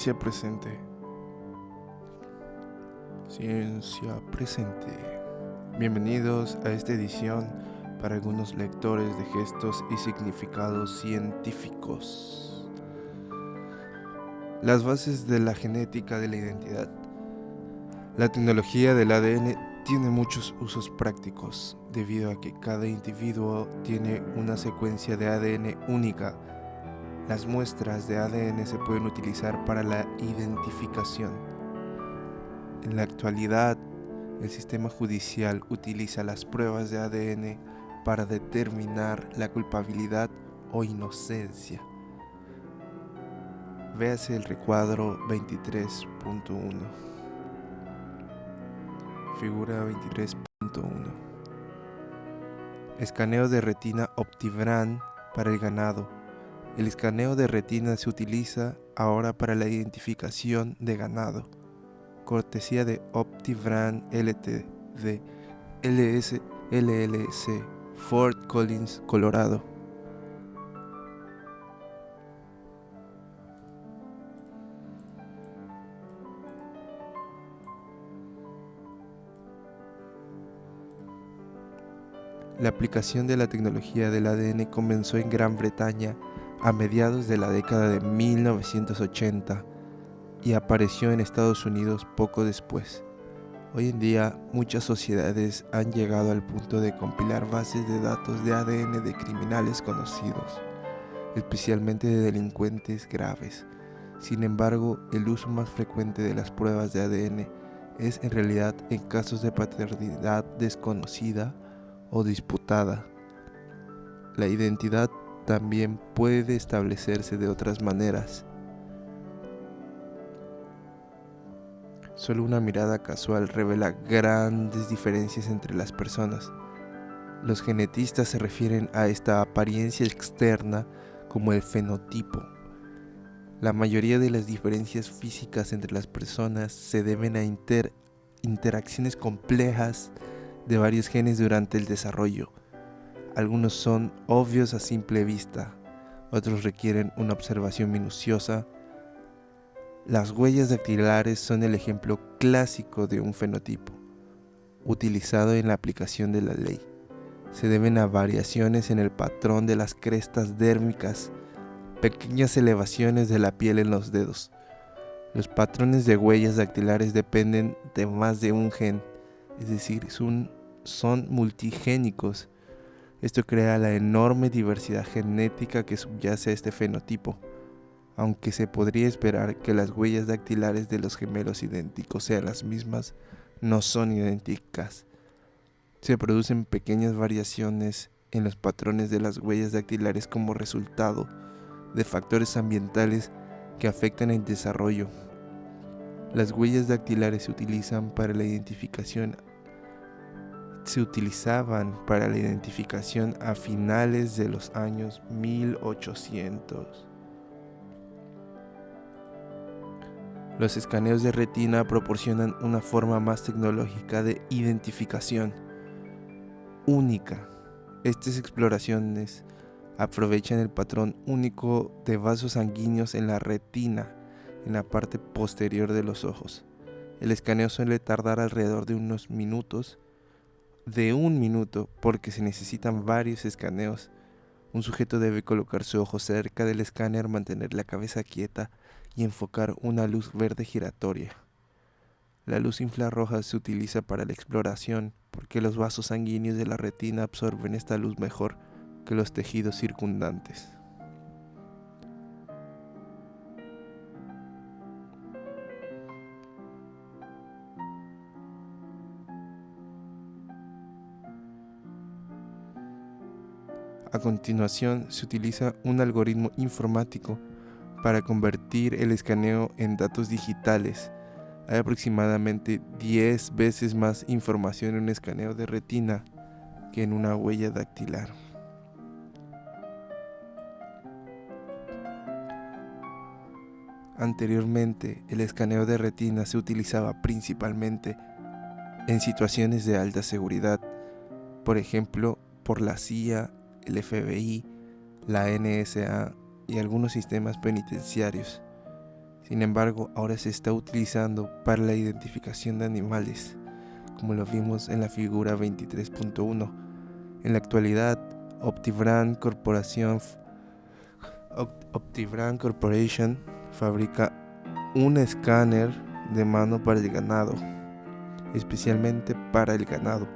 Ciencia presente. Ciencia presente. Bienvenidos a esta edición para algunos lectores de gestos y significados científicos. Las bases de la genética de la identidad. La tecnología del ADN tiene muchos usos prácticos, debido a que cada individuo tiene una secuencia de ADN única. Las muestras de ADN se pueden utilizar para la identificación. En la actualidad, el sistema judicial utiliza las pruebas de ADN para determinar la culpabilidad o inocencia. Véase el recuadro 23.1. Figura 23.1. Escaneo de retina Optivran para el ganado. El escaneo de retina se utiliza ahora para la identificación de ganado. Cortesía de Optivran Ltd. LS LLC, Fort Collins, Colorado. La aplicación de la tecnología del ADN comenzó en Gran Bretaña a mediados de la década de 1980 y apareció en Estados Unidos poco después. Hoy en día, muchas sociedades han llegado al punto de compilar bases de datos de ADN de criminales conocidos, especialmente de delincuentes graves. Sin embargo, el uso más frecuente de las pruebas de ADN es en realidad en casos de paternidad desconocida o disputada. La identidad también puede establecerse de otras maneras. Solo una mirada casual revela grandes diferencias entre las personas. Los genetistas se refieren a esta apariencia externa como el fenotipo. La mayoría de las diferencias físicas entre las personas se deben a interacciones complejas de varios genes durante el desarrollo. Algunos son obvios a simple vista, otros requieren una observación minuciosa. Las huellas dactilares son el ejemplo clásico de un fenotipo, utilizado en la aplicación de la ley. Se deben a variaciones en el patrón de las crestas dérmicas, pequeñas elevaciones de la piel en los dedos. Los patrones de huellas dactilares dependen de más de un gen, es decir, son multigénicos. Esto crea la enorme diversidad genética que subyace a este fenotipo. Aunque se podría esperar que las huellas dactilares de los gemelos idénticos sean las mismas, no son idénticas. Se producen pequeñas variaciones en los patrones de las huellas dactilares como resultado de factores ambientales que afectan el desarrollo. Las huellas dactilares se utilizaban para la identificación a finales de los años 1800. Los escaneos de retina proporcionan una forma más tecnológica de identificación única. Estas exploraciones aprovechan el patrón único de vasos sanguíneos en la retina, en la parte posterior de los ojos. El escaneo suele tardar alrededor de un minuto, porque se necesitan varios escaneos. Un sujeto debe colocar su ojo cerca del escáner, mantener la cabeza quieta y enfocar una luz verde giratoria. La luz infrarroja se utiliza para la exploración porque los vasos sanguíneos de la retina absorben esta luz mejor que los tejidos circundantes. A continuación, se utiliza un algoritmo informático para convertir el escaneo en datos digitales. Hay aproximadamente 10 veces más información en un escaneo de retina que en una huella dactilar. Anteriormente, el escaneo de retina se utilizaba principalmente en situaciones de alta seguridad, por ejemplo, por la CIA, el FBI, la NSA y algunos sistemas penitenciarios. Sin embargo, ahora se está utilizando para la identificación de animales, como lo vimos en la figura 23.1. En la actualidad, Optibrand Corporation fabrica un escáner de mano para el ganado, especialmente para el ganado.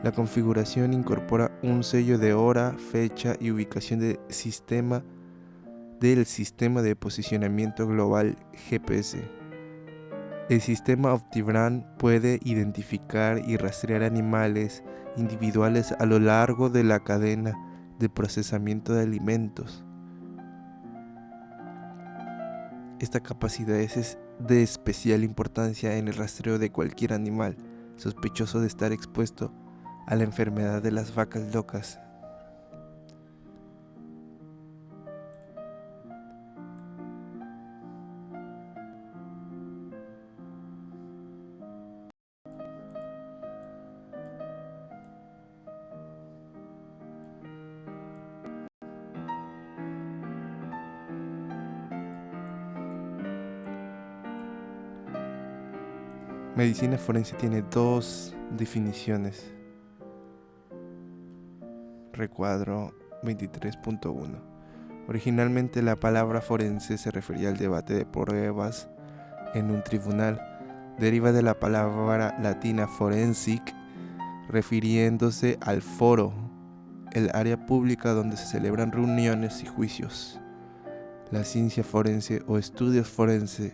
La configuración incorpora un sello de hora, fecha y ubicación del sistema de posicionamiento global GPS. El sistema Optibrand puede identificar y rastrear animales individuales a lo largo de la cadena de procesamiento de alimentos. Esta capacidad es de especial importancia en el rastreo de cualquier animal sospechoso de estar expuesto a la enfermedad de las vacas locas. Medicina forense tiene dos definiciones. Recuadro 23.1. Originalmente la palabra forense se refería al debate de pruebas en un tribunal. Deriva de la palabra latina forensic, refiriéndose al foro, el área pública donde se celebran reuniones y juicios. La ciencia forense o estudios forenses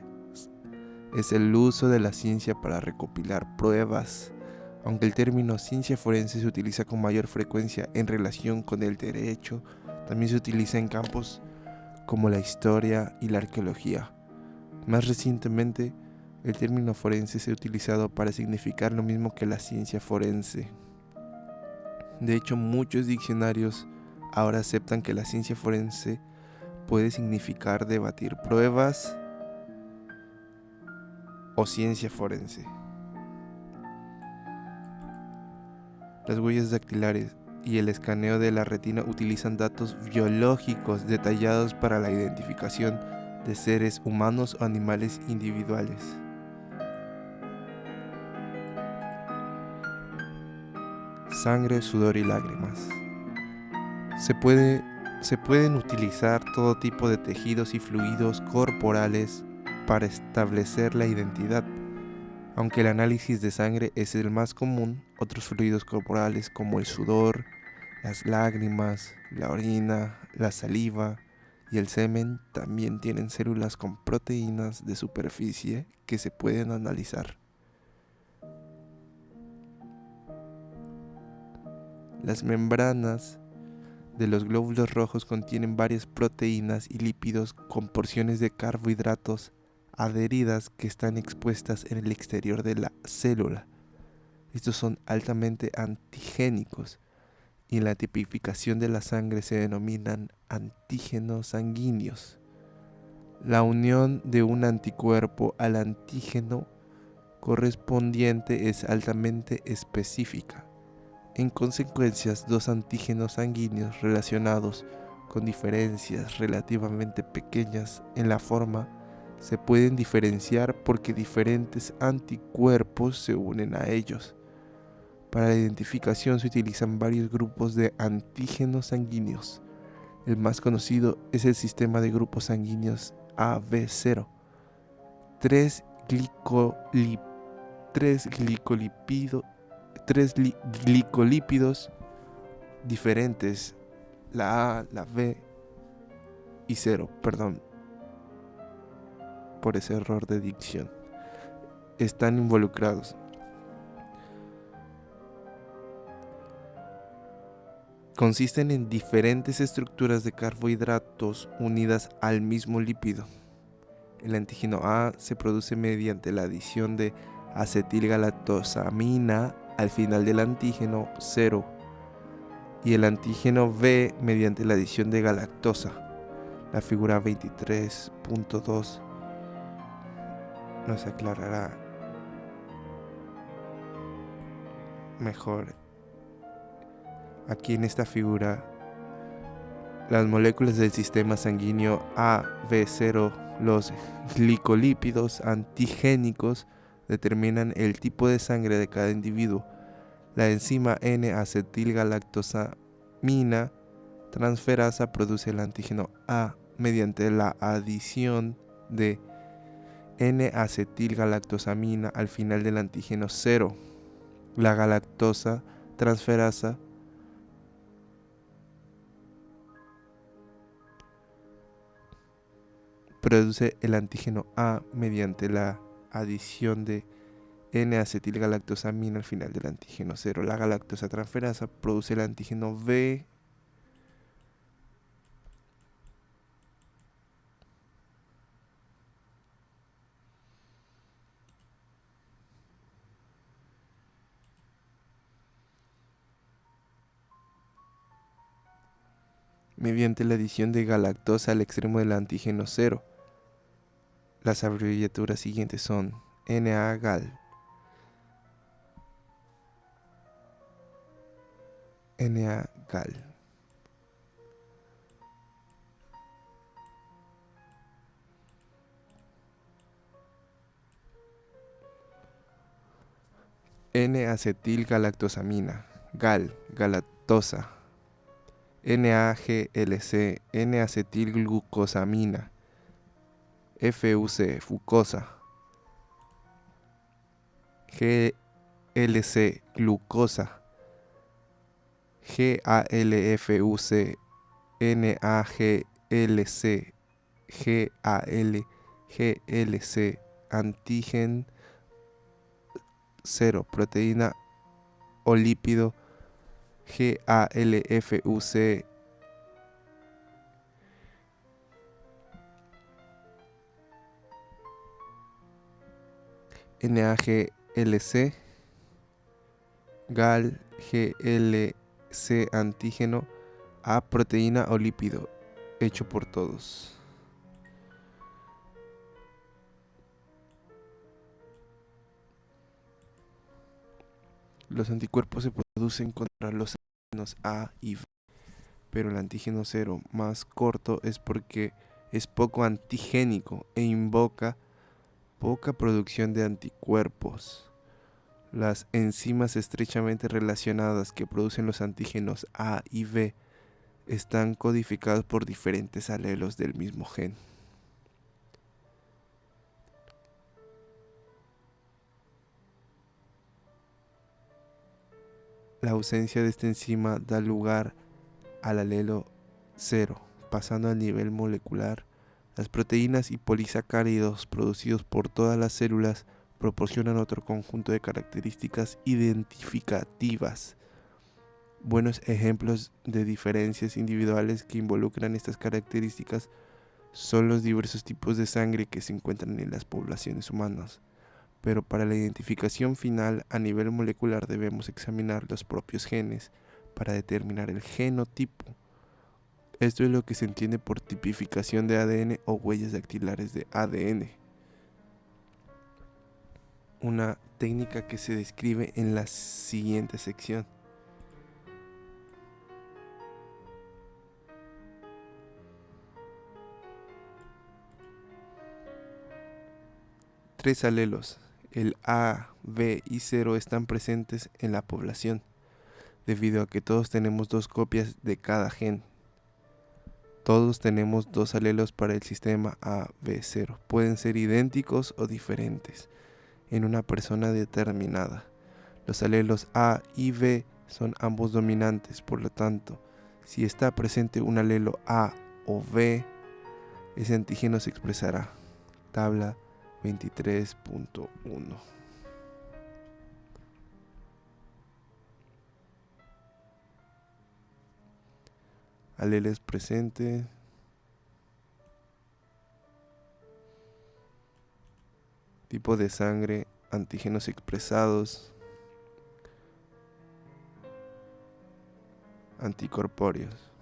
es el uso de la ciencia para recopilar pruebas. Aunque el término ciencia forense se utiliza con mayor frecuencia en relación con el derecho, también se utiliza en campos como la historia y la arqueología. Más recientemente, el término forense se ha utilizado para significar lo mismo que la ciencia forense. De hecho, muchos diccionarios ahora aceptan que la ciencia forense puede significar debatir pruebas o ciencia forense. Las huellas dactilares y el escaneo de la retina utilizan datos biológicos detallados para la identificación de seres humanos o animales individuales. Sangre, sudor y lágrimas. Se pueden utilizar todo tipo de tejidos y fluidos corporales para establecer la identidad. Aunque el análisis de sangre es el más común, otros fluidos corporales como el sudor, las lágrimas, la orina, la saliva y el semen también tienen células con proteínas de superficie que se pueden analizar. Las membranas de los glóbulos rojos contienen varias proteínas y lípidos con porciones de carbohidratos adheridas que están expuestas en el exterior de la célula. Estos son altamente antigénicos y en la tipificación de la sangre se denominan antígenos sanguíneos. La unión de un anticuerpo al antígeno correspondiente es altamente específica. En consecuencia, dos antígenos sanguíneos relacionados con diferencias relativamente pequeñas en la forma se pueden diferenciar porque diferentes anticuerpos se unen a ellos. Para la identificación se utilizan varios grupos de antígenos sanguíneos. El más conocido es el sistema de grupos sanguíneos AB0. Tres glicolípidos diferentes, la A, la B y 0, perdón por ese error de dicción, están involucrados. Consisten en diferentes estructuras de carbohidratos unidas al mismo lípido. El antígeno A se produce mediante la adición de acetilgalactosamina al final del antígeno 0 y el antígeno B mediante la adición de galactosa. La figura 23.2 nos aclarará mejor. Aquí en esta figura, las moléculas del sistema sanguíneo AB0 Los glicolípidos antigénicos determinan el tipo de sangre de cada individuo. La enzima N-acetilgalactosamina transferasa produce el antígeno A mediante la adición de N-acetilgalactosamina al final del antígeno 0. La galactosa transferasa produce el antígeno A mediante la adición de N-acetilgalactosamina al final del antígeno 0. La galactosa transferasa produce el antígeno B mediante la adición de galactosa al extremo del antígeno 0. Las abreviaturas siguientes son NA-GAL, NA-GAL. N-acetilgalactosamina, GAL, galactosa. NAGLC, N-acetilglucosamina, FUC, fucosa. GLC, glucosa. GALFUC, NAGLC, GALGLC, antígen 0, proteína o lípido. GALFUC, NAGLC, GAL, GLC, antígeno A, proteína o lípido, hecho por todos. Los anticuerpos se producen contra los antígenos A y B, pero el antígeno 0 más corto es porque es poco antigénico e invoca poca producción de anticuerpos. Las enzimas estrechamente relacionadas que producen los antígenos A y B están codificados por diferentes alelos del mismo gen. La ausencia de esta enzima da lugar al alelo 0, pasando al nivel molecular. Las proteínas y polisacáridos producidos por todas las células proporcionan otro conjunto de características identificativas. Buenos ejemplos de diferencias individuales que involucran estas características son los diversos tipos de sangre que se encuentran en las poblaciones humanas. Pero para la identificación final a nivel molecular debemos examinar los propios genes para determinar el genotipo. Esto es lo que se entiende por tipificación de ADN o huellas dactilares de ADN. Una técnica que se describe en la siguiente sección. Tres alelos, el A, B y 0, están presentes en la población, debido a que todos tenemos dos copias de cada gen. Todos tenemos dos alelos para el sistema AB0. Pueden ser idénticos o diferentes en una persona determinada. Los alelos A y B son ambos dominantes, por lo tanto, si está presente un alelo A o B, ese antígeno se expresará. Tabla 23.1. Alelos presentes. Tipo de sangre, antígenos expresados, anticorpóreos.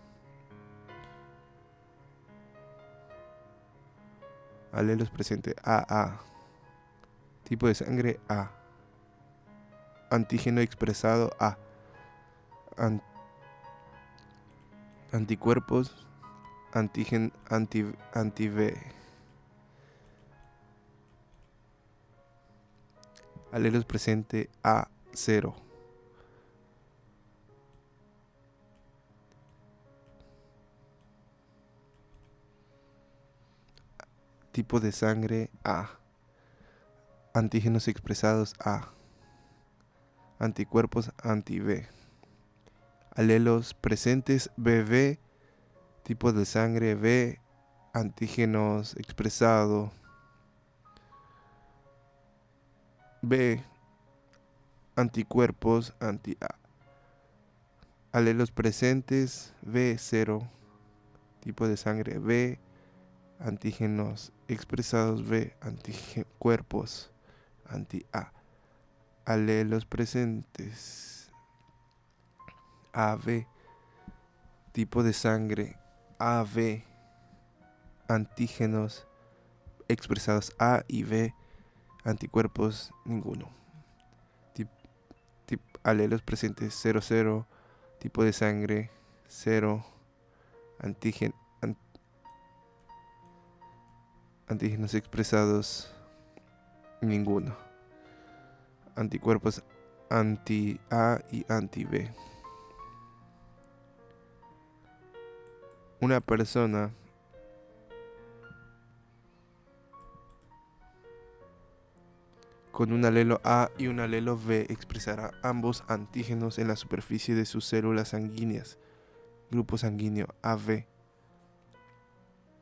Alelos presentes AA. Tipo de sangre A. Antígeno expresado A. Anticuerpos anti-B. Alelos presente A0. Tipo de sangre A. Antígenos expresados A. Anticuerpos anti-B. Alelos presentes BB. Tipo de sangre B. Antígenos expresado B. Anticuerpos anti-A. Alelos presentes B0. Tipo de sangre B. Antígenos expresados B. Anticuerpos anti-A. Alelos presentes AB. Tipo de sangre AB. Antígenos expresados A y B. Anticuerpos ninguno. Alelos presentes 00. Tipo de sangre 0. Antígenos expresados ninguno. Anticuerpos anti-A y anti-B. Una persona con un alelo A y un alelo B expresará ambos antígenos en la superficie de sus células sanguíneas, grupo sanguíneo AB.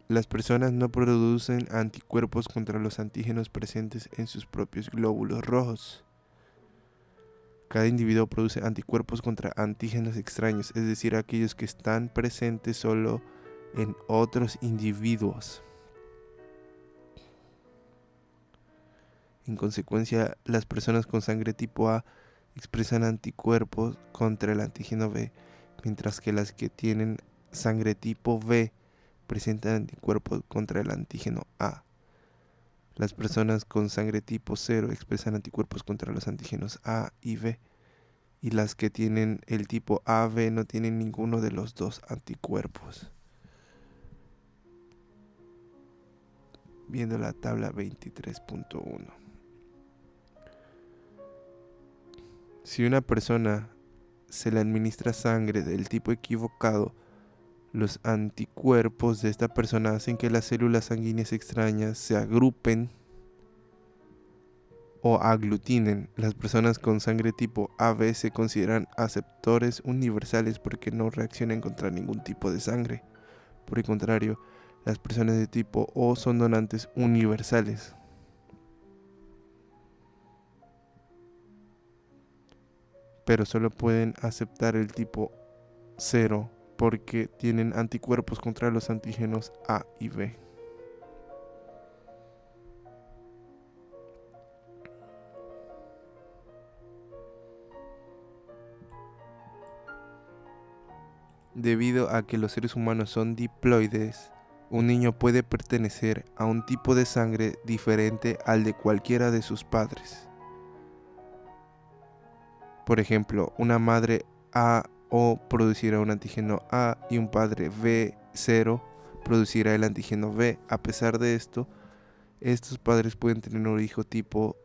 Las personas no producen anticuerpos contra los antígenos presentes en sus propios glóbulos rojos. Cada individuo produce anticuerpos contra antígenos extraños, es decir, aquellos que están presentes solo en otros individuos. En consecuencia, las personas con sangre tipo A expresan anticuerpos contra el antígeno B, mientras que las que tienen sangre tipo B presentan anticuerpos contra el antígeno A. Las personas con sangre tipo 0 expresan anticuerpos contra los antígenos A y B, y las que tienen el tipo AB no tienen ninguno de los dos anticuerpos. Viendo la tabla 23.1. Si una persona se le administra sangre del tipo equivocado, los anticuerpos de esta persona hacen que las células sanguíneas extrañas se agrupen o aglutinen. Las personas con sangre tipo AB se consideran aceptores universales porque no reaccionan contra ningún tipo de sangre. Por el contrario, las personas de tipo O son donantes universales. Pero solo pueden aceptar el tipo 0 porque tienen anticuerpos contra los antígenos A y B. Debido a que los seres humanos son diploides, un niño puede pertenecer a un tipo de sangre diferente al de cualquiera de sus padres. Por ejemplo, una madre AO producirá un antígeno A y un padre B0 producirá el antígeno B. A pesar de esto, estos padres pueden tener un hijo tipo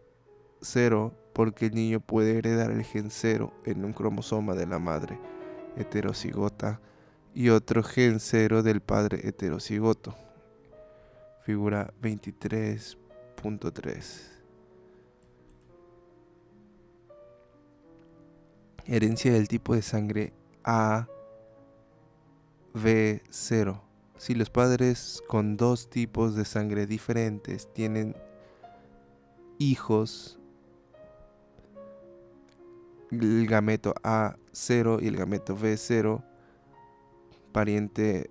0 porque el niño puede heredar el gen 0 en un cromosoma de la madre heterocigota y otro gen 0 del padre heterocigoto. Figura 23.3. Herencia del tipo de sangre AB0. Si los padres con dos tipos de sangre diferentes tienen hijos, el gameto A0 y el gameto B0, pariente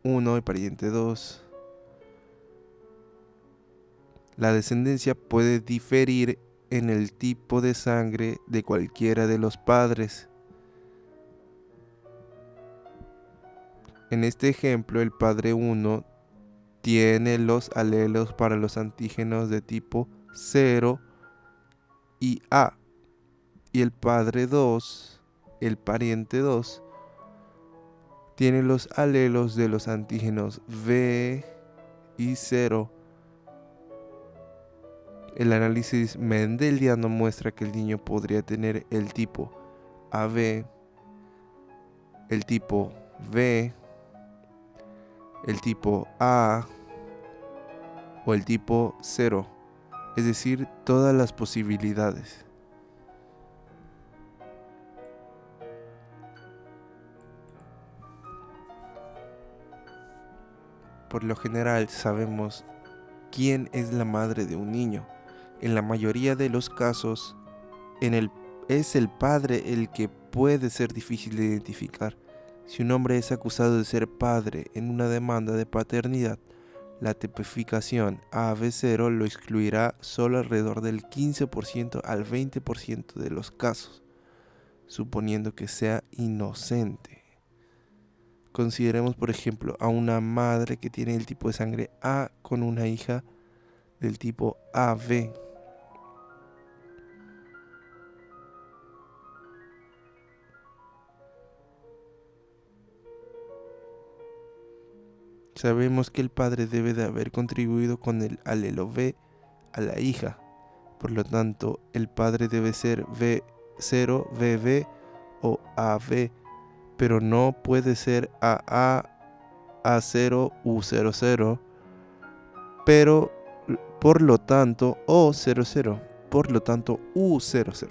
1 y pariente 2, la descendencia puede diferir en el tipo de sangre de cualquiera de los padres. En este ejemplo, el padre 1 tiene los alelos para los antígenos de tipo 0 y A, y el padre 2, el pariente 2, tiene los alelos de los antígenos B y 0. El análisis mendeliano muestra que el niño podría tener el tipo AB, el tipo B, el tipo A o el tipo 0, es decir, todas las posibilidades. Por lo general sabemos quién es la madre de un niño. En la mayoría de los casos, es el padre el que puede ser difícil de identificar. Si un hombre es acusado de ser padre en una demanda de paternidad, la tipificación AB0 lo excluirá solo alrededor del 15% al 20% de los casos, suponiendo que sea inocente. Consideremos, por ejemplo, a una madre que tiene el tipo de sangre A con una hija del tipo AB. Sabemos que el padre debe de haber contribuido con el alelo B a la hija. Por lo tanto, el padre debe ser V0, VB o AB, pero no puede ser AA, A0, U00, pero por lo tanto O00, por lo tanto U00.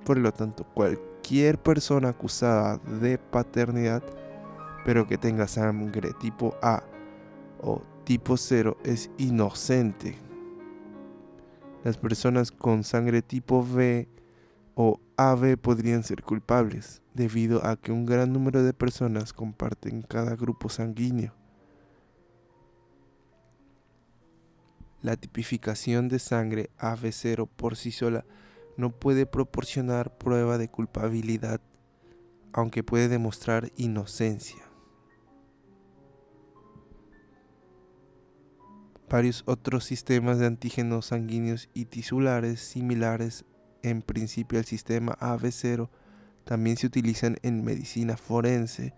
Por lo tanto, cualquier persona acusada de paternidad, pero que tenga sangre tipo A o tipo 0 es inocente. Las personas con sangre tipo B o AB podrían ser culpables, debido a que un gran número de personas comparten cada grupo sanguíneo. La tipificación de sangre AB0 por sí sola no puede proporcionar prueba de culpabilidad, aunque puede demostrar inocencia. Varios otros sistemas de antígenos sanguíneos y tisulares similares en principio al sistema AB0 también se utilizan en medicina forense,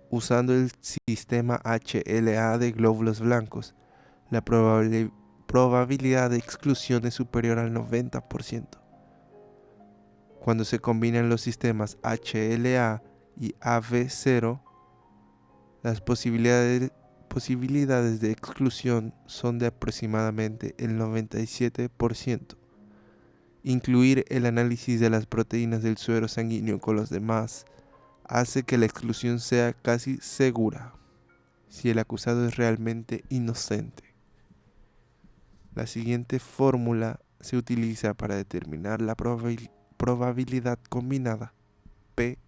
usando el sistema HLA de glóbulos blancos. La probabilidad de exclusión es superior al 90%. Cuando se combinan los sistemas HLA y AB0, las posibilidades de exclusión son de aproximadamente el 97%. Incluir el análisis de las proteínas del suero sanguíneo con los demás hace que la exclusión sea casi segura si el acusado es realmente inocente. La siguiente fórmula se utiliza para determinar la probabilidad combinada P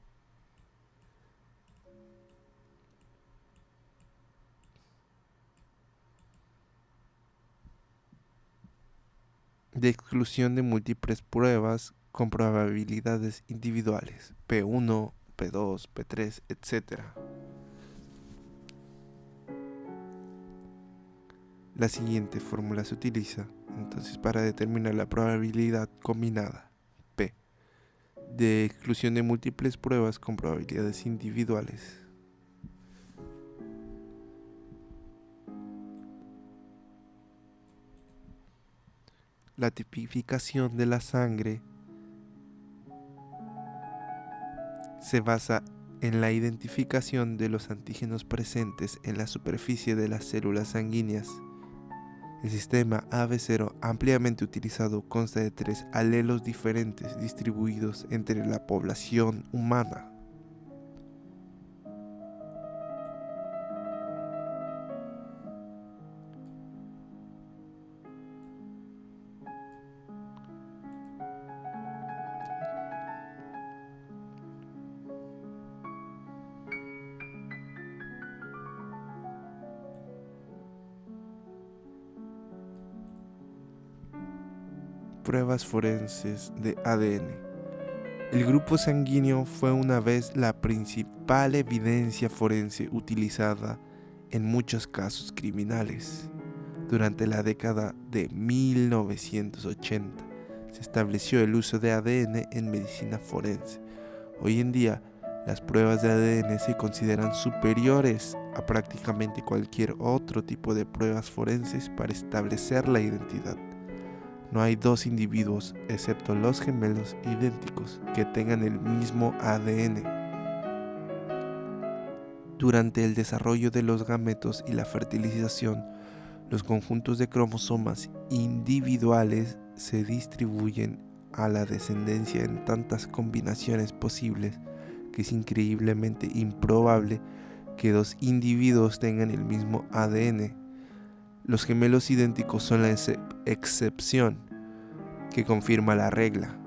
de exclusión de múltiples pruebas con probabilidades individuales, P1, P2, P3, etc. La siguiente fórmula se utiliza entonces para determinar la probabilidad combinada P de exclusión de múltiples pruebas con probabilidades individuales. La tipificación de la sangre se basa en la identificación de los antígenos presentes en la superficie de las células sanguíneas. El sistema AB0 ampliamente utilizado consta de 3 alelos diferentes distribuidos entre la población humana. Pruebas forenses de ADN. El grupo sanguíneo fue una vez la principal evidencia forense utilizada en muchos casos criminales. Durante la década de 1980 se estableció el uso de ADN en medicina forense. Hoy en día, las pruebas de ADN se consideran superiores a prácticamente cualquier otro tipo de pruebas forenses para establecer la identidad. No hay dos individuos, excepto los gemelos idénticos, que tengan el mismo ADN. Durante el desarrollo de los gametos y la fertilización, los conjuntos de cromosomas individuales se distribuyen a la descendencia en tantas combinaciones posibles que es increíblemente improbable que dos individuos tengan el mismo ADN. Los gemelos idénticos son la excepción que confirma la regla,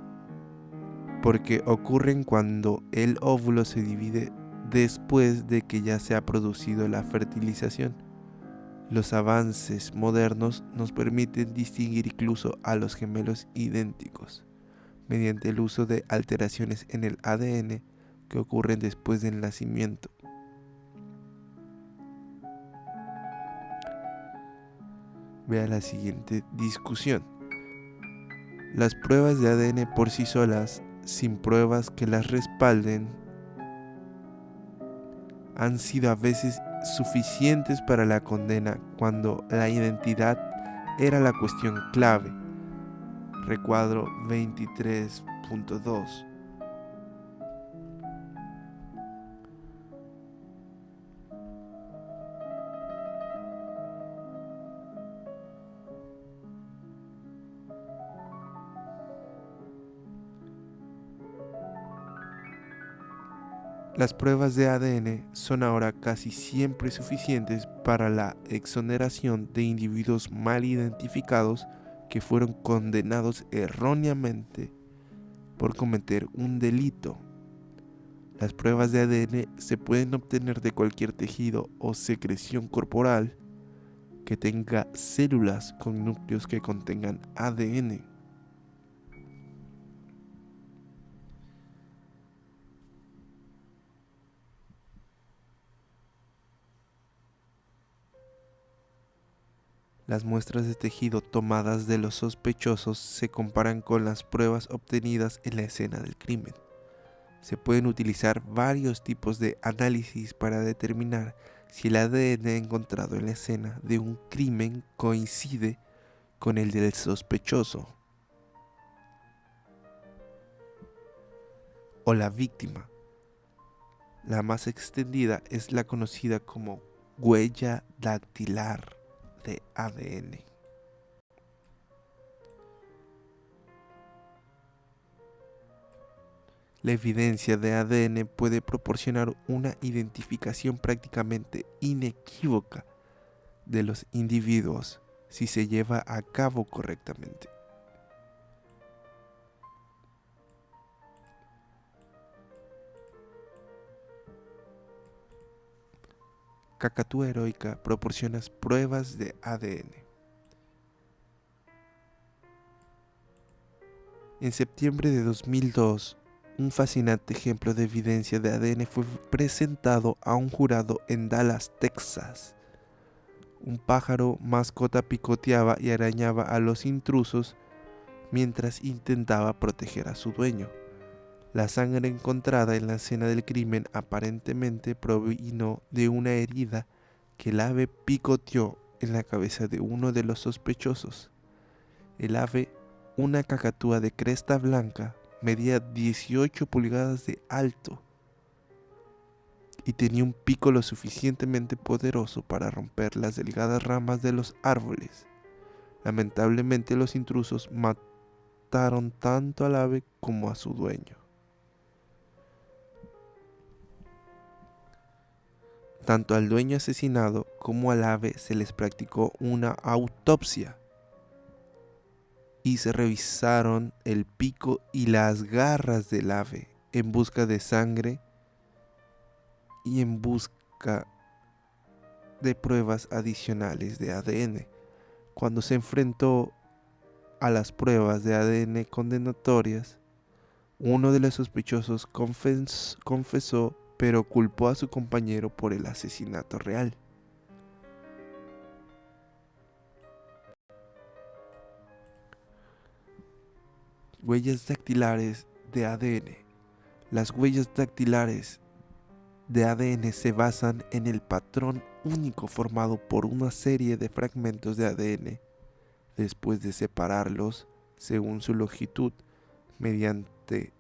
porque ocurren cuando el óvulo se divide después de que ya se ha producido la fertilización. Los avances modernos nos permiten distinguir incluso a los gemelos idénticos mediante el uso de alteraciones en el ADN que ocurren después del nacimiento. Vea la siguiente discusión. Las pruebas de ADN por sí solas, sin pruebas que las respalden, han sido a veces suficientes para la condena cuando la identidad era la cuestión clave. Recuadro 23.2. Las pruebas de ADN son ahora casi siempre suficientes para la exoneración de individuos mal identificados que fueron condenados erróneamente por cometer un delito. Las pruebas de ADN se pueden obtener de cualquier tejido o secreción corporal que tenga células con núcleos que contengan ADN. Las muestras de tejido tomadas de los sospechosos se comparan con las pruebas obtenidas en la escena del crimen. Se pueden utilizar varios tipos de análisis para determinar si el ADN encontrado en la escena de un crimen coincide con el del sospechoso o la víctima. La más extendida es la conocida como huella dactilar de ADN. La evidencia de ADN puede proporcionar una identificación prácticamente inequívoca de los individuos si se lleva a cabo correctamente. Cacatúa Heroica proporciona pruebas de ADN. En septiembre de 2002, un fascinante ejemplo de evidencia de ADN fue presentado a un jurado en Dallas, Texas. Un pájaro mascota picoteaba y arañaba a los intrusos mientras intentaba proteger a su dueño. La sangre encontrada en la escena del crimen aparentemente provino de una herida que el ave picoteó en la cabeza de uno de los sospechosos. El ave, una cacatúa de cresta blanca, medía 18 pulgadas de alto y tenía un pico lo suficientemente poderoso para romper las delgadas ramas de los árboles. Lamentablemente, los intrusos mataron tanto al ave como a su dueño. Tanto al dueño asesinado como al ave se les practicó una autopsia y se revisaron el pico y las garras del ave en busca de sangre y en busca de pruebas adicionales de ADN. Cuando se enfrentó a las pruebas de ADN condenatorias, uno de los sospechosos confesó, pero culpó a su compañero por el asesinato real. Huellas dactilares de ADN. Las huellas dactilares de ADN se basan en el patrón único formado por una serie de fragmentos de ADN. Después de separarlos, según su longitud mediante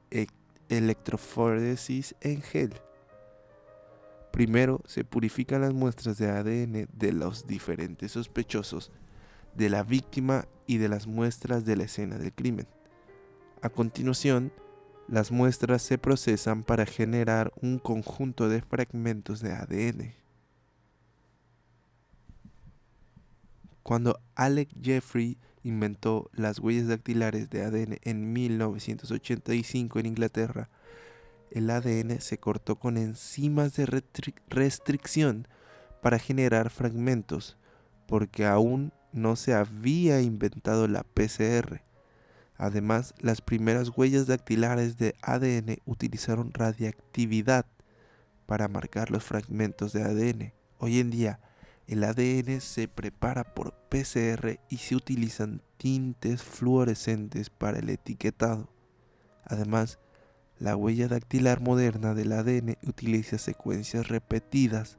electroforesis en gel. Primero se purifican las muestras de ADN de los diferentes sospechosos, de la víctima y de las muestras de la escena del crimen. A continuación, las muestras se procesan para generar un conjunto de fragmentos de ADN. Cuando Alec Jeffrey inventó las huellas dactilares de ADN en 1985 en Inglaterra, el ADN se cortó con enzimas de restricción para generar fragmentos, porque aún no se había inventado la PCR. Además, las primeras huellas dactilares de ADN utilizaron radiactividad para marcar los fragmentos de ADN. Hoy en día, el ADN se prepara por PCR y se utilizan tintes fluorescentes para el etiquetado. Además, la huella dactilar moderna del ADN utiliza secuencias repetidas,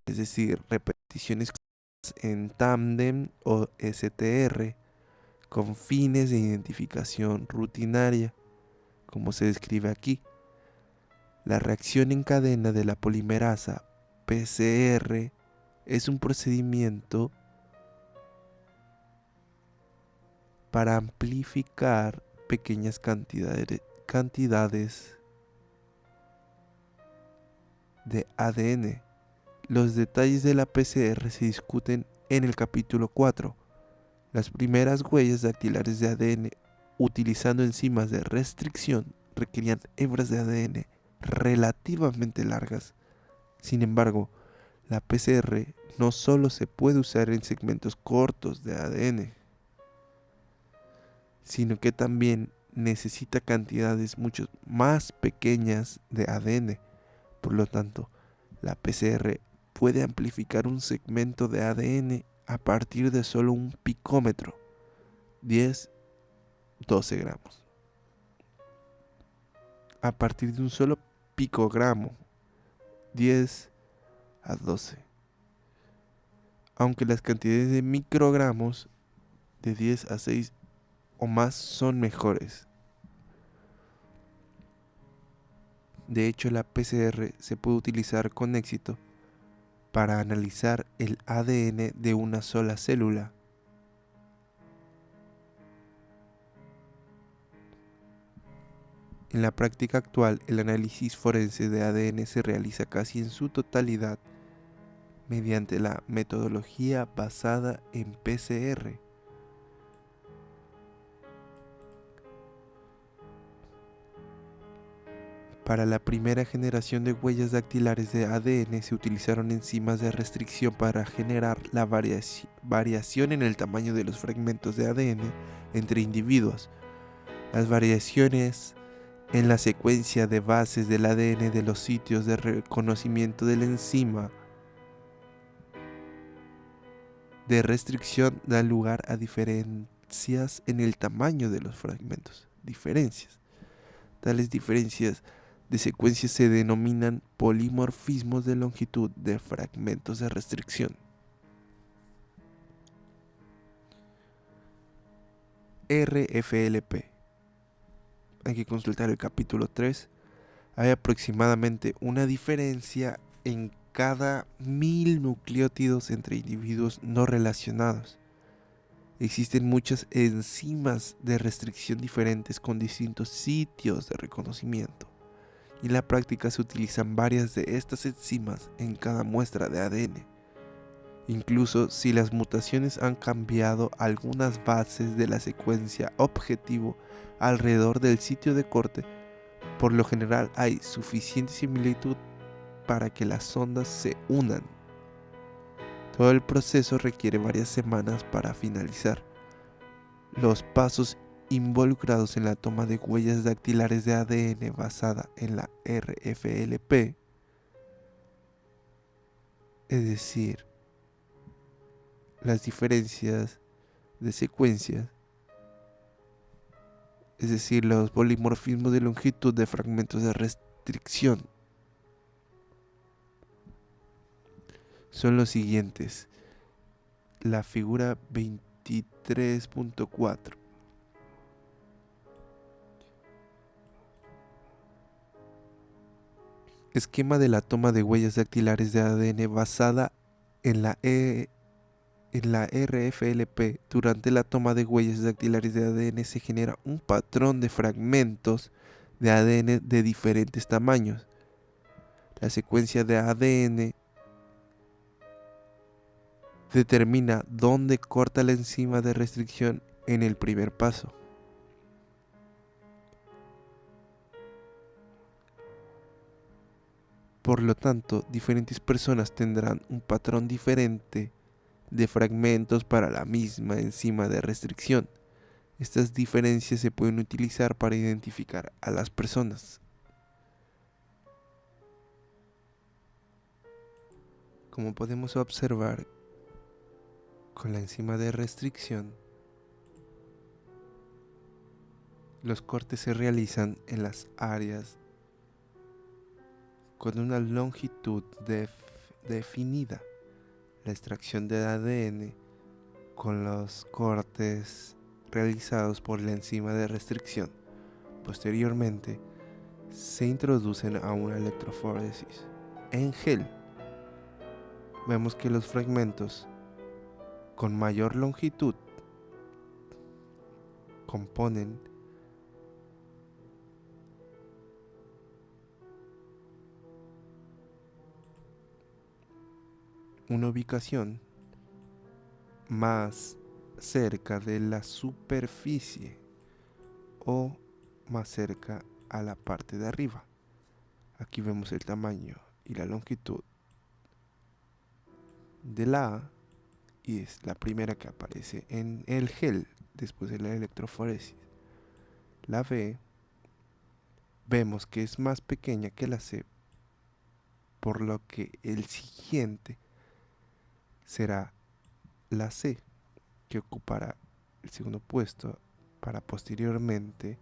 es decir, repeticiones en tándem o STR, con fines de identificación rutinaria, como se describe aquí. La reacción en cadena de la polimerasa PCR es un procedimiento para amplificar pequeñas cantidades de ADN. Los detalles de la PCR se discuten en el capítulo 4. Las primeras huellas dactilares de ADN utilizando enzimas de restricción requerían hebras de ADN relativamente largas. Sin embargo, la PCR no solo se puede usar en segmentos cortos de ADN, sino que también necesita cantidades mucho más pequeñas de ADN. Por lo tanto, la PCR puede amplificar un segmento de ADN a partir de solo un picómetro, 10-12 gramos. A partir de un solo picogramo, 10 a 12. Aunque las cantidades de microgramos, de 10 a 6 o más, son mejores. De hecho, la PCR se puede utilizar con éxito para analizar el ADN de una sola célula. En la práctica actual, el análisis forense de ADN se realiza casi en su totalidad mediante la metodología basada en PCR. Para la primera generación de huellas dactilares de ADN se utilizaron enzimas de restricción para generar la variación en el tamaño de los fragmentos de ADN entre individuos. Las variaciones en la secuencia de bases del ADN de los sitios de reconocimiento de la enzima de restricción dan lugar a diferencias en el tamaño de los fragmentos. Tales diferencias de secuencias se denominan polimorfismos de longitud de fragmentos de restricción. RFLP. Hay que consultar el capítulo 3. Hay aproximadamente una diferencia en cada 1000 nucleótidos entre individuos no relacionados. Existen muchas enzimas de restricción diferentes con distintos sitios de reconocimiento. Y en la práctica se utilizan varias de estas enzimas en cada muestra de ADN. Incluso si las mutaciones han cambiado algunas bases de la secuencia objetivo alrededor del sitio de corte, por lo general hay suficiente similitud para que las ondas se unan. Todo el proceso requiere varias semanas para finalizar. Los pasos involucrados en la toma de huellas dactilares de ADN basada en la RFLP, es decir, las diferencias de secuencias, es decir, los polimorfismos de longitud de fragmentos de restricción, son los siguientes. La figura 23.4. Esquema de la toma de huellas dactilares de ADN basada en la RFLP. Durante la toma de huellas dactilares de ADN se genera un patrón de fragmentos de ADN de diferentes tamaños. La secuencia de ADN determina dónde corta la enzima de restricción en el primer paso. Por lo tanto, diferentes personas tendrán un patrón diferente de fragmentos para la misma enzima de restricción. Estas diferencias se pueden utilizar para identificar a las personas. Como podemos observar, con la enzima de restricción, los cortes se realizan en las áreas con una longitud definida. La extracción de ADN con los cortes realizados por la enzima de restricción. Posteriormente, se introducen a una electroforesis. En gel, vemos que los fragmentos con mayor longitud componen una ubicación más cerca de la superficie o más cerca a la parte de arriba. Aquí vemos el tamaño y la longitud de la A, y es la primera que aparece en el gel después de la electroforesis. La B vemos que es más pequeña que la C, por lo que el siguiente será la C, que ocupará el segundo puesto para posteriormente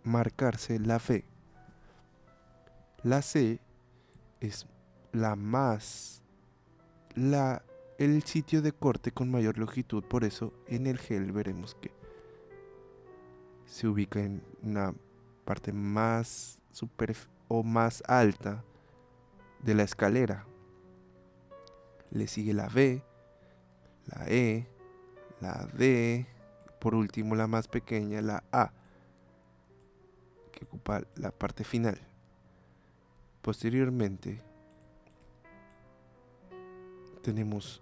marcarse la B. La C es el sitio de corte con mayor longitud, por eso en el gel veremos que se ubica en una parte más más alta de la escalera. Le sigue la B, la E, la D, por último la más pequeña, la A, que ocupa la parte final. Posteriormente tenemos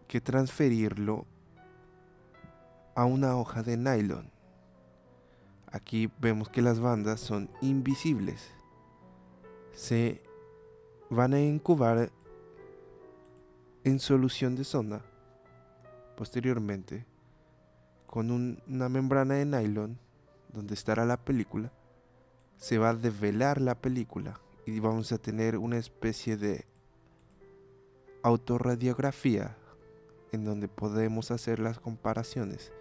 que transferirlo a una hoja de nylon. Aquí vemos que las bandas son invisibles. Se van a incubar en solución de sonda. Posteriormente, con una membrana de nylon donde estará la película, se va a develar la película y vamos a tener una especie de autorradiografía en donde podemos hacer las comparaciones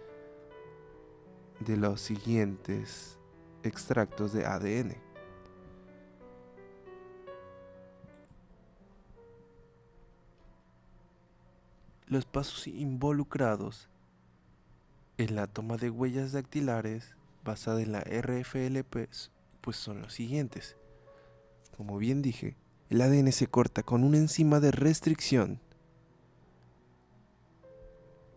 de los siguientes extractos de ADN. Los pasos involucrados en la toma de huellas dactilares basada en la RFLP pues son los siguientes. Como bien dije, el ADN se corta con una enzima de restricción.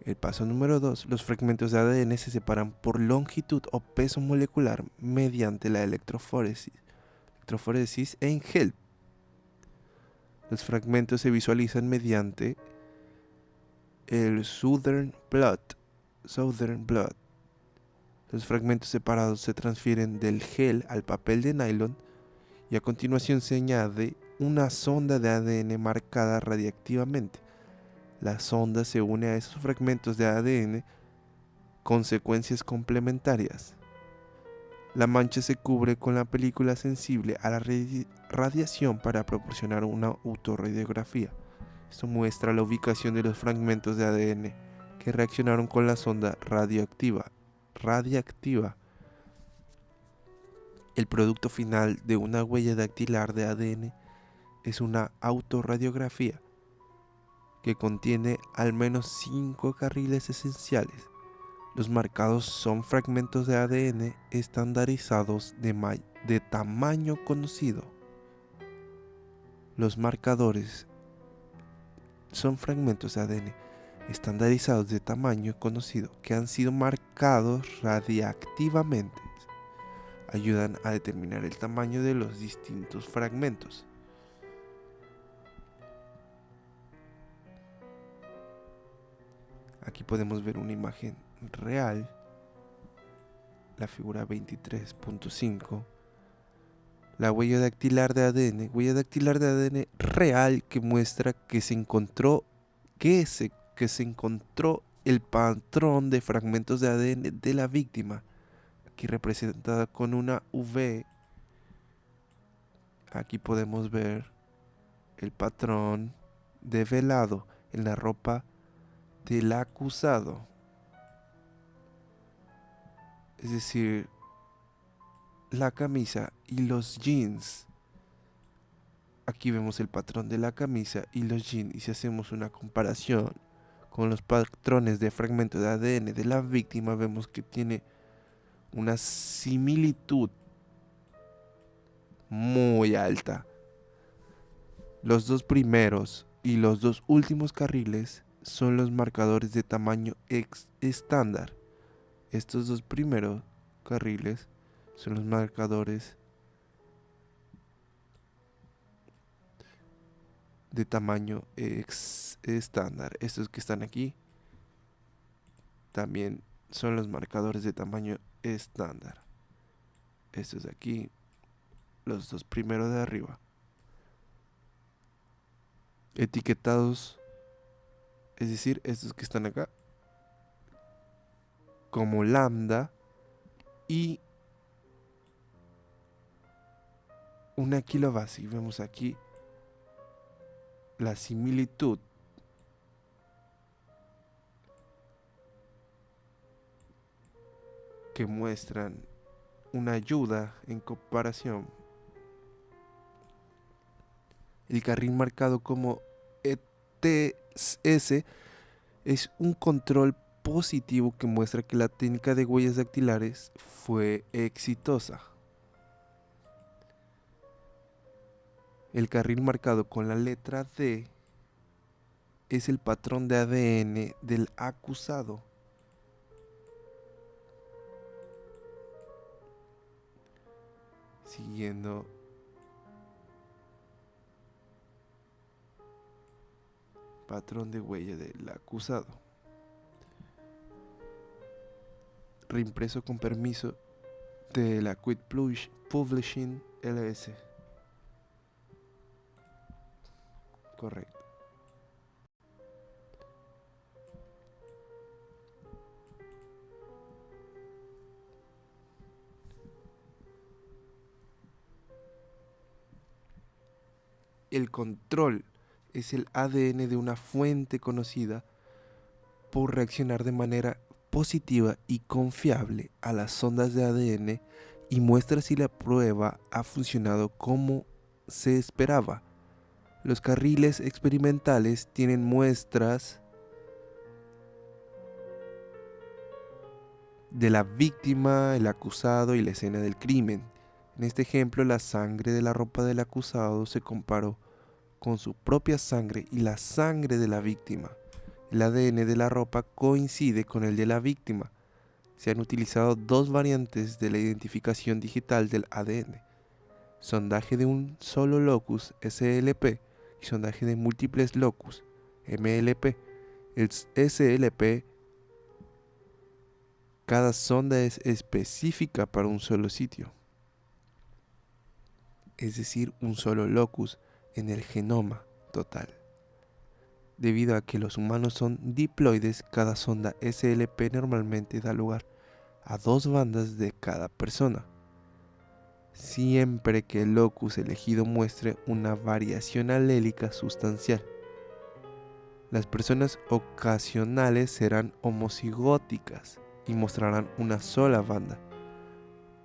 El paso número 2, los fragmentos de ADN se separan por longitud o peso molecular mediante la electroforesis en gel. Los fragmentos se visualizan mediante el Southern Blot. Los fragmentos separados se transfieren del gel al papel de nylon y a continuación se añade una sonda de ADN marcada radiactivamente. La sonda se une a esos fragmentos de ADN con secuencias complementarias. La mancha se cubre con la película sensible a la radiación para proporcionar una autorradiografía. Esto muestra la ubicación de los fragmentos de ADN que reaccionaron con la sonda radiactiva. El producto final de una huella dactilar de ADN es una autorradiografía que contiene al menos 5 carriles esenciales. Los marcados son fragmentos de ADN estandarizados de tamaño conocido. Los marcadores son fragmentos de ADN estandarizados de tamaño conocido que han sido marcados radiactivamente. Ayudan a determinar el tamaño de los distintos fragmentos. Aquí podemos ver una imagen real, la figura 23.5, la huella dactilar de ADN real que muestra que se encontró el patrón de fragmentos de ADN de la víctima, aquí representada con una V. Aquí podemos ver el patrón develado en la ropa del acusado, es decir, la camisa y los jeans. Aquí vemos el patrón de la camisa y los jeans, y si hacemos una comparación con los patrones de fragmentos de ADN de la víctima, vemos que tiene una similitud muy alta. Los dos primeros y los dos últimos carriles son los marcadores de tamaño estándar. Estos dos primeros carriles son los marcadores de tamaño estándar. Estos que están aquí también son los marcadores de tamaño estándar. Estos de aquí, los dos primeros de arriba, etiquetados, es decir, estos que están acá, como lambda, y una kilobase. Y vemos aquí la similitud que muestran una ayuda en comparación. El carril marcado como ETS es un control positivo que muestra que la técnica de huellas dactilares fue exitosa. El carril marcado con la letra D es el patrón de ADN del acusado. Siguiendo patrón de huella del acusado. Reimpreso con permiso de la Quid Publishing LS. Correcto. El control es el ADN de una fuente conocida por reaccionar de manera positiva y confiable a las ondas de ADN y muestra si la prueba ha funcionado como se esperaba. Los carriles experimentales tienen muestras de la víctima, el acusado y la escena del crimen. En este ejemplo, la sangre de la ropa del acusado se comparó con su propia sangre y la sangre de la víctima. El ADN de la ropa coincide con el de la víctima. Se han utilizado dos variantes de la identificación digital del ADN: sondaje de un solo locus, SLP, y sondaje de múltiples locus, MLP. El SLP, cada sonda es específica para un solo sitio, es decir, un solo locus en el genoma total. Debido a que los humanos son diploides, cada sonda SLP normalmente da lugar a dos bandas de cada persona, siempre que el locus elegido muestre una variación alélica sustancial. Las personas ocasionales serán homocigóticas y mostrarán una sola banda.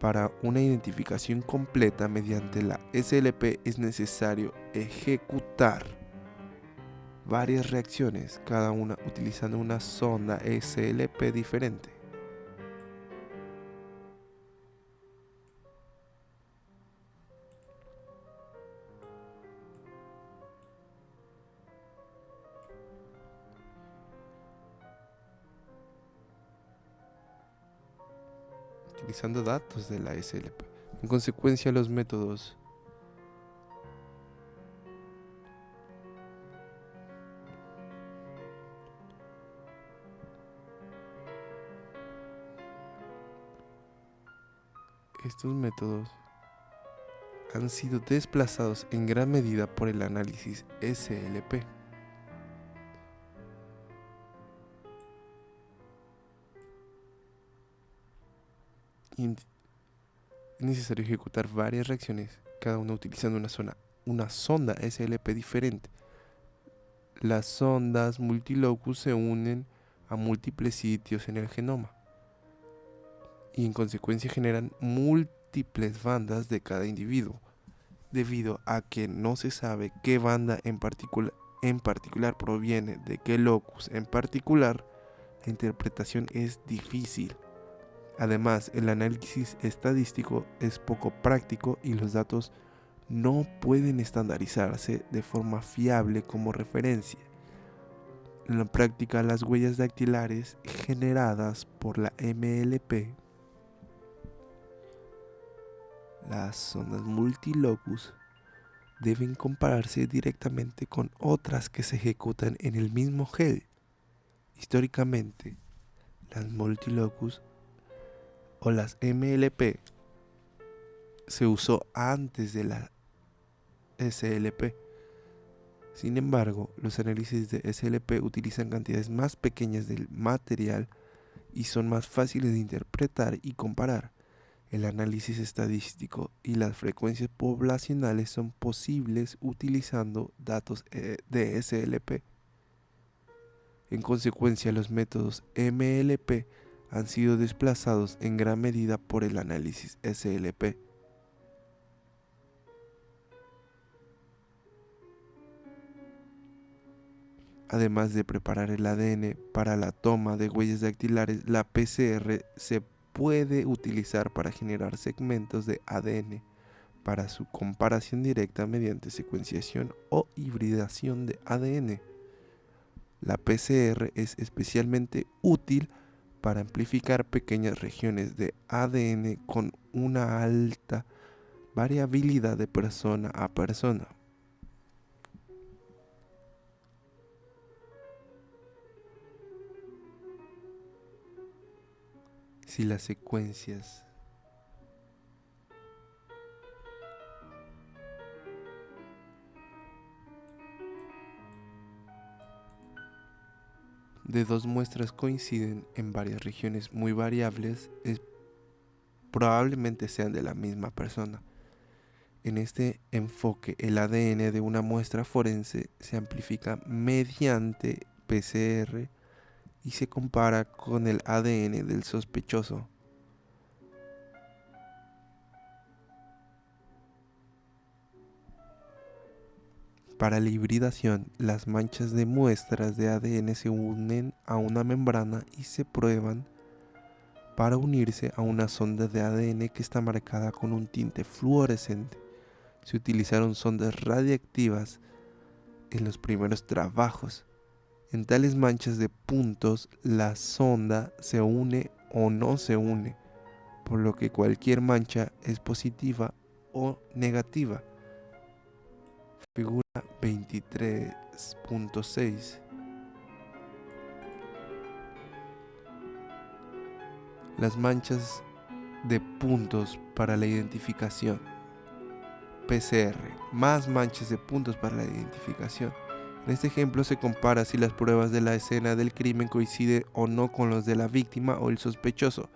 Para una identificación completa mediante la SLP es necesario ejecutar varias reacciones, cada una utilizando una sonda SLP diferente. utilizando datos de la SLP. En consecuencia, los métodos han sido desplazados en gran medida por el análisis SLP. Es necesario ejecutar varias reacciones, cada una utilizando una sonda SLP diferente. Las sondas multilocus se unen a múltiples sitios en el genoma y en consecuencia generan múltiples bandas de cada individuo. Debido a que no se sabe qué banda en particular proviene de qué locus en particular, la interpretación es difícil. Además, el análisis estadístico es poco práctico y los datos no pueden estandarizarse de forma fiable como referencia. En la práctica, las huellas dactilares generadas por la MLP, las sondas multilocus, deben compararse directamente con otras que se ejecutan en el mismo gel. Históricamente, las multilocus o las MLP se usó antes de la SLP. Sin embargo, los análisis de SLP utilizan cantidades más pequeñas del material y son más fáciles de interpretar y comparar. El análisis estadístico y las frecuencias poblacionales son posibles utilizando datos de SLP. En consecuencia, los métodos MLP han sido desplazados en gran medida por el análisis SLP. Además de preparar el ADN para la toma de huellas dactilares, la PCR se puede utilizar para generar segmentos de ADN para su comparación directa mediante secuenciación o hibridación de ADN. La PCR es especialmente útil para amplificar pequeñas regiones de ADN con una alta variabilidad de persona a persona. Si las secuencias de dos muestras coinciden en varias regiones muy variables, probablemente sean de la misma persona. En este enfoque, el ADN de una muestra forense se amplifica mediante PCR y se compara con el ADN del sospechoso. Para la hibridación, las manchas de muestras de ADN se unen a una membrana y se prueban para unirse a una sonda de ADN que está marcada con un tinte fluorescente. Se utilizaron sondas radiactivas en los primeros trabajos. En tales manchas de puntos, la sonda se une o no se une, por lo que cualquier mancha es positiva o negativa. Figura 23.6. Las manchas de puntos para la identificación. PCR, más manchas de puntos para la identificación. En este ejemplo se compara si las pruebas de la escena del crimen coinciden o no con los de la víctima o el sospechoso.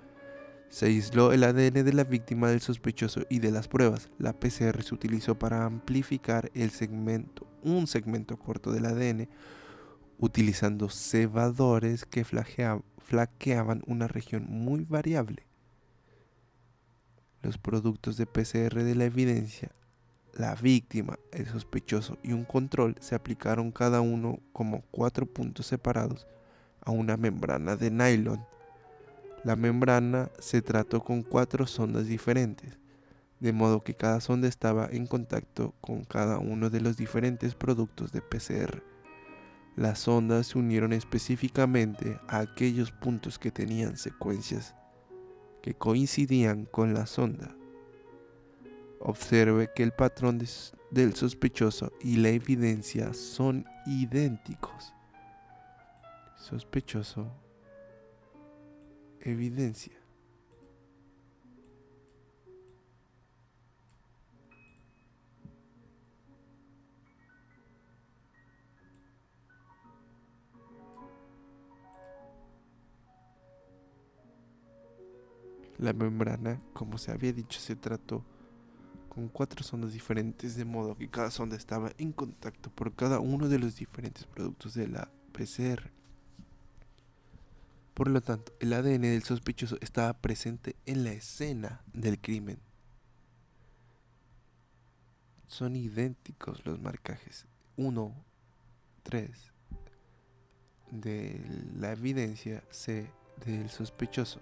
Se aisló el ADN de la víctima, del sospechoso y de las pruebas. La PCR se utilizó para amplificar un segmento corto del ADN, utilizando cebadores que flaqueaban una región muy variable. Los productos de PCR de la evidencia, la víctima, el sospechoso y un control se aplicaron cada uno como 4 puntos separados a una membrana de nylon. La membrana se trató con 4 sondas diferentes, de modo que cada sonda estaba en contacto con cada uno de los diferentes productos de PCR. Las sondas se unieron específicamente a aquellos puntos que tenían secuencias que coincidían con la sonda. Observe que el patrón del sospechoso y la evidencia son idénticos. Sospechoso, evidencia. La membrana, como se había dicho, se trató con 4 sondas diferentes, de modo que cada sonda estaba en contacto por cada uno de los diferentes productos de la PCR. Por lo tanto, el ADN del sospechoso estaba presente en la escena del crimen. Son idénticos los marcajes 1, 3 de la evidencia, C del sospechoso.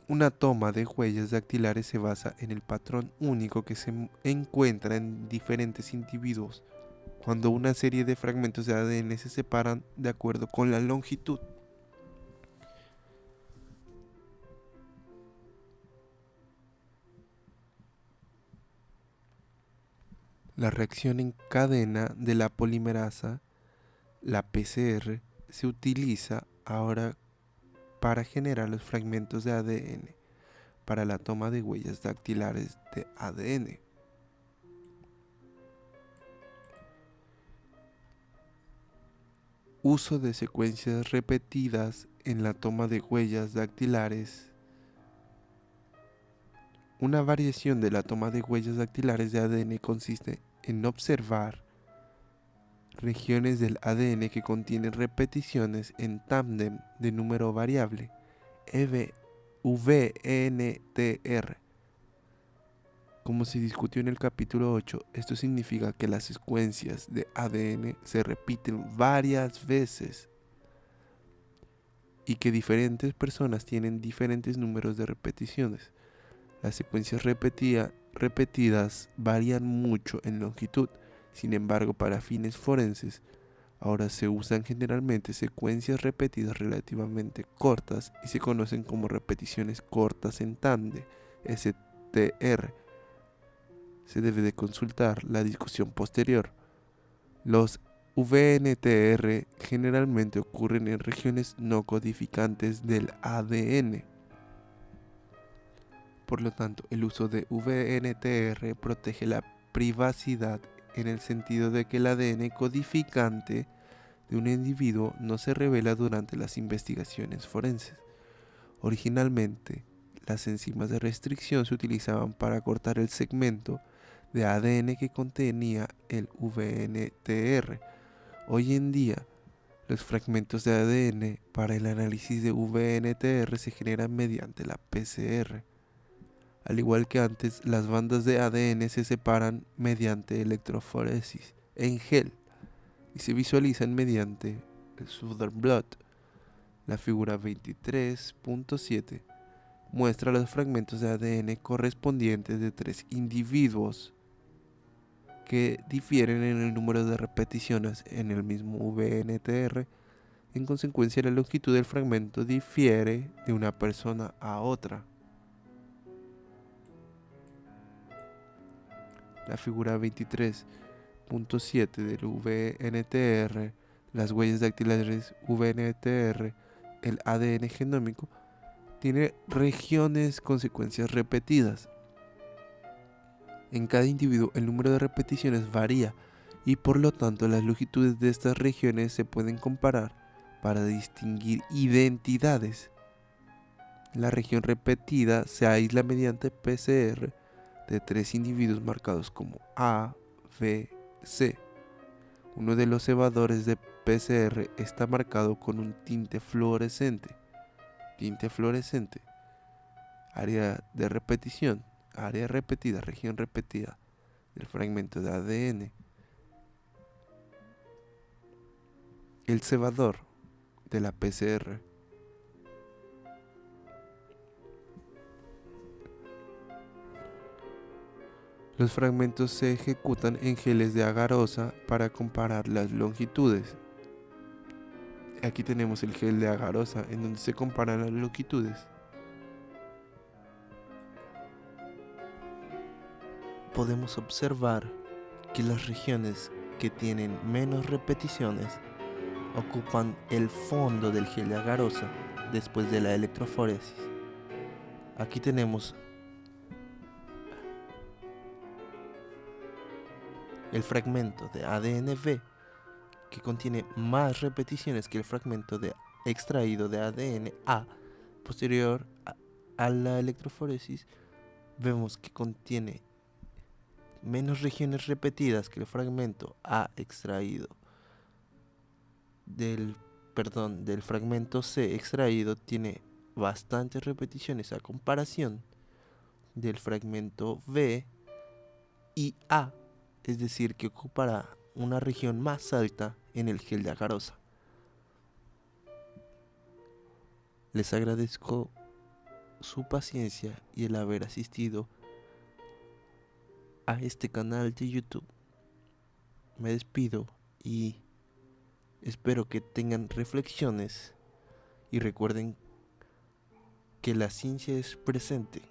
Una toma de huellas dactilares se basa en el patrón único que se encuentra en diferentes individuos cuando una serie de fragmentos de ADN se separan de acuerdo con la longitud. La reacción en cadena de la polimerasa, la PCR, se utiliza ahora para generar los fragmentos de ADN para la toma de huellas dactilares de ADN. Uso de secuencias repetidas en la toma de huellas dactilares. Una variación de la toma de huellas dactilares de ADN consiste en observar regiones del ADN que contienen repeticiones en tándem de número variable, VNTR. Como se discutió en el capítulo 8, esto significa que las secuencias de ADN se repiten varias veces y que diferentes personas tienen diferentes números de repeticiones. Las secuencias repetidas varían mucho en longitud. Sin embargo, para fines forenses, ahora se usan generalmente secuencias repetidas relativamente cortas y se conocen como repeticiones cortas en tándem, STR. Se debe de consultar la discusión posterior. Los VNTR generalmente ocurren en regiones no codificantes del ADN. Por lo tanto, el uso de VNTR protege la privacidad en el sentido de que el ADN codificante de un individuo no se revela durante las investigaciones forenses. Originalmente, las enzimas de restricción se utilizaban para cortar el segmento de ADN que contenía el VNTR. Hoy en día, los fragmentos de ADN para el análisis de VNTR se generan mediante la PCR. Al igual que antes, las bandas de ADN se separan mediante electroforesis en gel y se visualizan mediante el Southern Blot. La figura 23.7 muestra los fragmentos de ADN correspondientes de 3 individuos que difieren en el número de repeticiones en el mismo VNTR. En consecuencia, la longitud del fragmento difiere de una persona a otra. La figura 23.7 del VNTR, las huellas dactilares VNTR, el ADN genómico, tiene regiones con secuencias repetidas. En cada individuo el número de repeticiones varía y por lo tanto las longitudes de estas regiones se pueden comparar para distinguir identidades. La región repetida se aísla mediante PCR de 3 individuos marcados como A, B, C. Uno de los cebadores de PCR está marcado con un tinte fluorescente. Tinte fluorescente. Área de repetición. Área repetida, región repetida del fragmento de ADN. El cebador de la PCR. Los fragmentos se ejecutan en geles de agarosa para comparar las longitudes. Aquí tenemos el gel de agarosa, en donde se comparan las longitudes. Podemos observar que las regiones que tienen menos repeticiones ocupan el fondo del gel de agarosa después de la electroforesis. Aquí tenemos el fragmento de ADN-B, que contiene más repeticiones que el fragmento extraído de ADN-A posterior a la electroforesis. Vemos que contiene menos regiones repetidas que el fragmento A extraído del fragmento C extraído. Tiene bastantes repeticiones a comparación del fragmento B y A, es decir, que ocupará una región más alta en el gel de agarosa. Les agradezco su paciencia y el haber asistido a este canal de YouTube. Me despido y espero que tengan reflexiones y recuerden que la ciencia es presente.